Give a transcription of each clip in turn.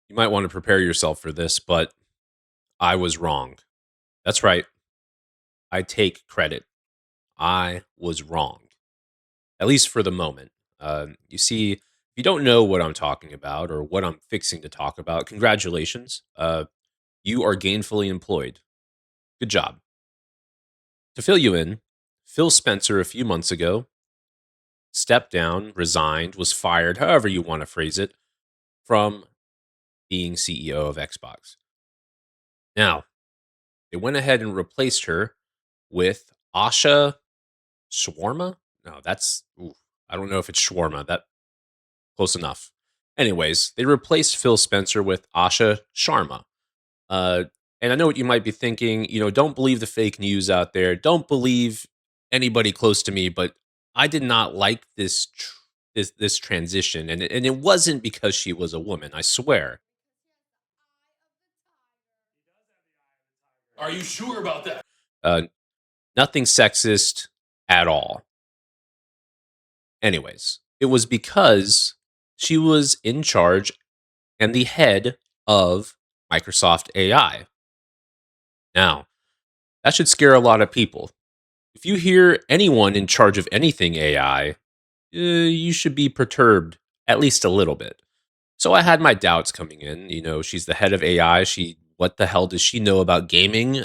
You might want to prepare yourself for this, but I was wrong. That's right. I take credit. I was wrong, at least for the moment. You see, if you don't know what I'm talking about or what I'm fixing to talk about, congratulations. You are gainfully employed. Good job. To fill you in, Phil Spencer a few months ago stepped down, resigned, was fired, however you want to phrase it, from being CEO of Xbox. Now, they went ahead and replaced her with Asha Shawarma? No, that's ooh, I don't know if it's shawarma. That close enough. Anyways, they replaced Phil Spencer with Asha Sharma. Uh, and I know what you might be thinking. Don't believe the fake news out there. Don't believe anybody close to me. But I did not like this transition, and it wasn't because she was a woman. I swear. Are you sure about that? Uh, Nothing sexist at all. Anyways, it was because she was in charge and the head of Microsoft AI. Now, that should scare a lot of people. If you hear anyone in charge of anything AI, you should be perturbed at least a little bit. So I had my doubts coming in. She's the head of AI. What the hell does she know about gaming?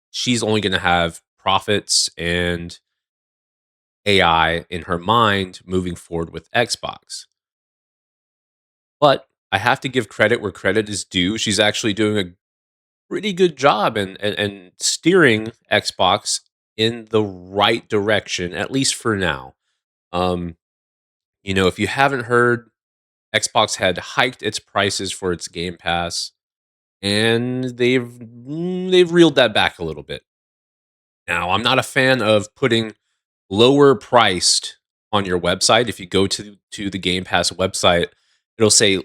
She's only going to have profits and AI in her mind moving forward with Xbox. But I have to give credit where credit is due. She's actually doing a pretty good job and steering Xbox in the right direction, at least for now. Um, if you haven't heard, Xbox had hiked its prices for its Game Pass, and they've reeled that back a little bit. Now, I'm not a fan of putting lower priced on your website. If you go to the Game Pass website, it'll say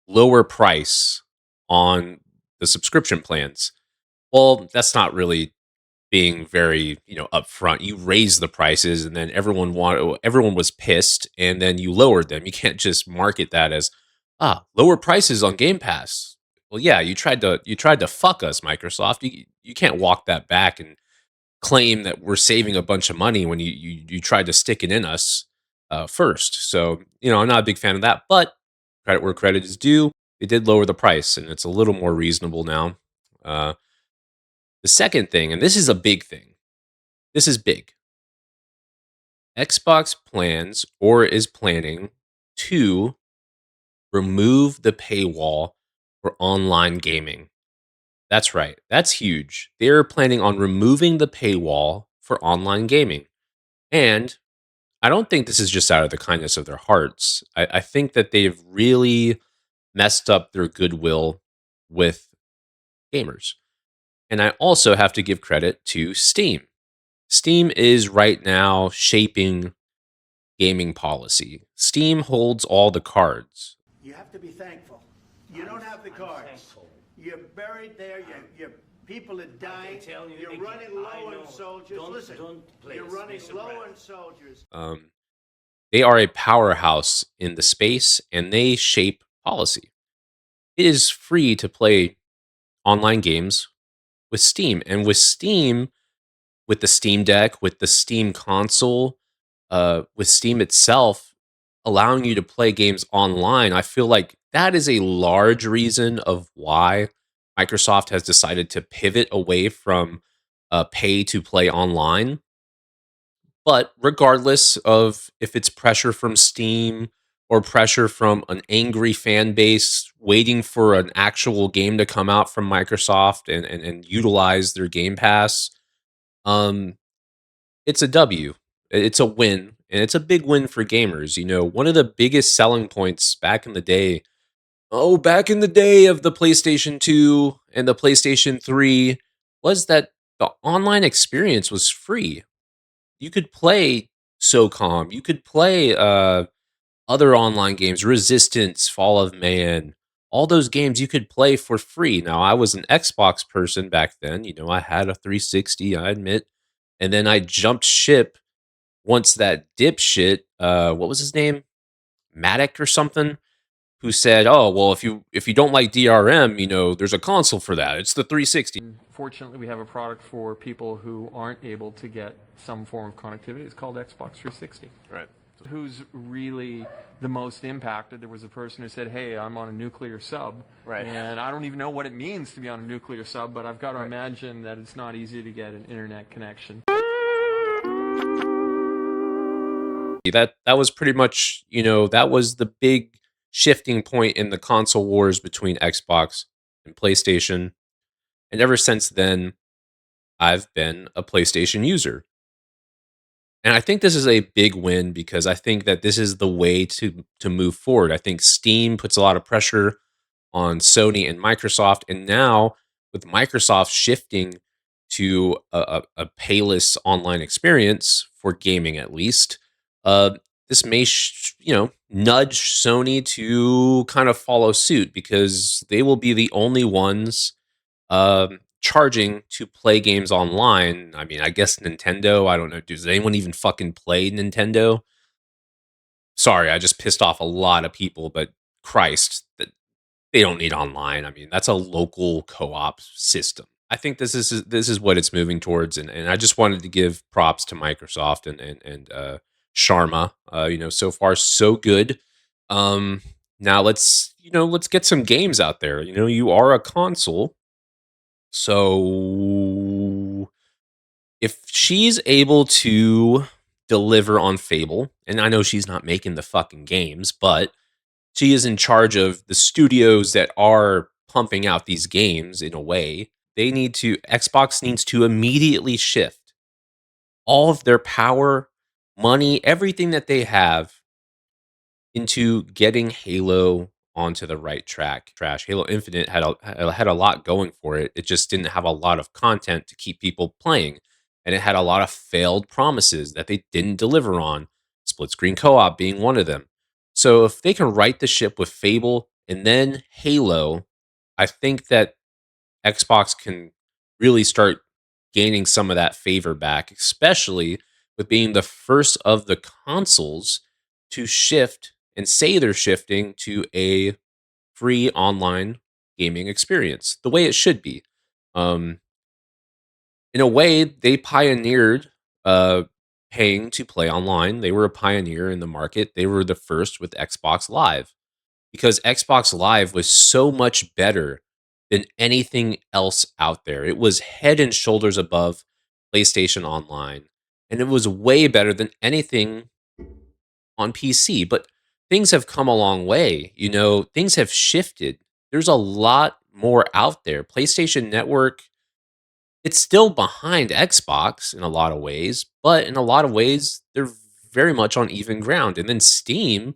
lower price on the subscription plans. Well, that's not really being very, upfront. You raise the prices and then everyone was pissed and then you lowered them. You can't just market that as lower prices on Game Pass. Well, yeah, you tried to fuck us, Microsoft. You can't walk that back and claim that we're saving a bunch of money when you tried to stick it in us first. So, I'm not a big fan of that, but credit where credit is due. They did lower the price and it's a little more reasonable now. Uh, the second thing, and this is a big thing, this is big. Xbox plans or is planning to remove the paywall for online gaming. That's right. That's huge. They're planning on removing the paywall for online gaming. And I don't think this is just out of the kindness of their hearts. I think that they've really messed up their goodwill with gamers. And I also have to give credit to Steam. Steam is right now shaping gaming policy. Steam holds all the cards. You have to be thankful. You don't have the cards. Thankful. You're buried there. Your people are dying. tell you You're again, running low I know. on soldiers. Don't- Listen, don't you're please running be low surprised. on soldiers. They are a powerhouse in the space and they shape policy. It is free to play online games with Steam. And with Steam, with the Steam Deck, with the Steam console, with Steam itself allowing you to play games online, I feel like that is a large reason of why Microsoft has decided to pivot away from pay to play online. But regardless of if it's pressure from Steam or pressure from an angry fan base waiting for an actual game to come out from Microsoft and utilize their Game Pass, um, it's a W. It's a win, and it's a big win for gamers. One of the biggest selling points back in the day of the PlayStation 2 and the PlayStation 3 was that the online experience was free. You could play SOCOM, you could play other online games, Resistance, Fall of Man, all those games you could play for free. Now, I was an Xbox person back then. I had a 360, I admit. And then I jumped ship once that dipshit, what was his name? Matic or something, who said, "Oh, well, if you don't like DRM, there's a console for that. It's the 360." Fortunately, we have a product for people who aren't able to get some form of connectivity. It's called Xbox 360. Right. Who's really the most impacted? There was a person who said, "Hey, I'm on a nuclear sub, Right. and I don't even know what it means to be on a nuclear sub, but I've got to Right. imagine that it's not easy to get an internet connection." That was pretty much, that was the big shifting point in the console wars between Xbox and PlayStation. And ever since then, I've been a PlayStation user. And I think this is a big win because I think that this is the way to move forward. I think Steam puts a lot of pressure on Sony and Microsoft, and now with Microsoft shifting to a payless online experience for gaming, at least, uh, this may nudge Sony to kind of follow suit because they will be the only ones charging to play games online. I mean, I guess Nintendo. I don't know. Does anyone even fucking play Nintendo? Sorry, I just pissed off a lot of people, but Christ, they don't need online. I mean, that's a local co-op system. I think this is what it's moving towards, and I just wanted to give props to Microsoft and Sharma. So far so good. Now let's get some games out there. You are a console, so if she's able to deliver on Fable, and I know she's not making the fucking games, but she is in charge of the studios that are pumping out these games in a way. Xbox needs to immediately shift all of their power, money, everything that they have into getting Halo onto the right track. Halo Infinite had a lot going for it. It just didn't have a lot of content to keep people playing, and it had a lot of failed promises that they didn't deliver on. Split screen co-op being one of them. So if they can right the ship with Fable and then Halo, I think that Xbox can really start gaining some of that favor back, especially with being the first of the consoles to shift and say they're shifting to a free online gaming experience the way it should be. Um, in a way, they pioneered uh, paying to play online. They were a pioneer in the market. They were the first with Xbox Live because Xbox Live was so much better than anything else out there. It was head and shoulders above PlayStation Online, and it was way better than anything on PC. But things have come a long way. Things have shifted. There's a lot more out there. PlayStation Network, it's still behind Xbox in a lot of ways, but in a lot of ways, they're very much on even ground. And then Steam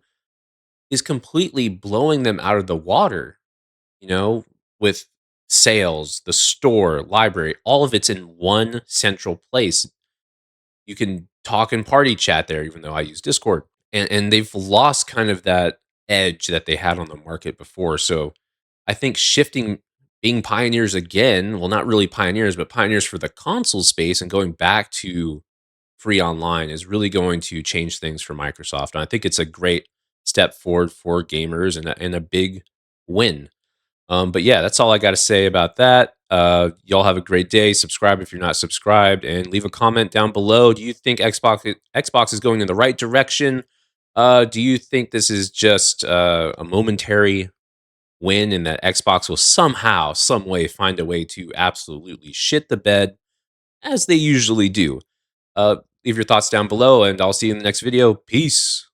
is completely blowing them out of the water, you know, with sales, the store, library, all of it's in one central place. You can talk and party chat there, even though I use Discord. And they've lost kind of that edge that they had on the market before. So I think shifting, being pioneers again, well, not really pioneers, but pioneers for the console space and going back to free online is really going to change things for Microsoft. And I think it's a great step forward for gamers and a big win. But yeah, that's all I got to say about that. Y'all have a great day. Subscribe if you're not subscribed, and leave a comment down below. Do you think Xbox is going in the right direction? Do you think this is just a momentary win, and that Xbox will somehow, some way, find a way to absolutely shit the bed as they usually do? Leave your thoughts down below, and I'll see you in the next video. Peace.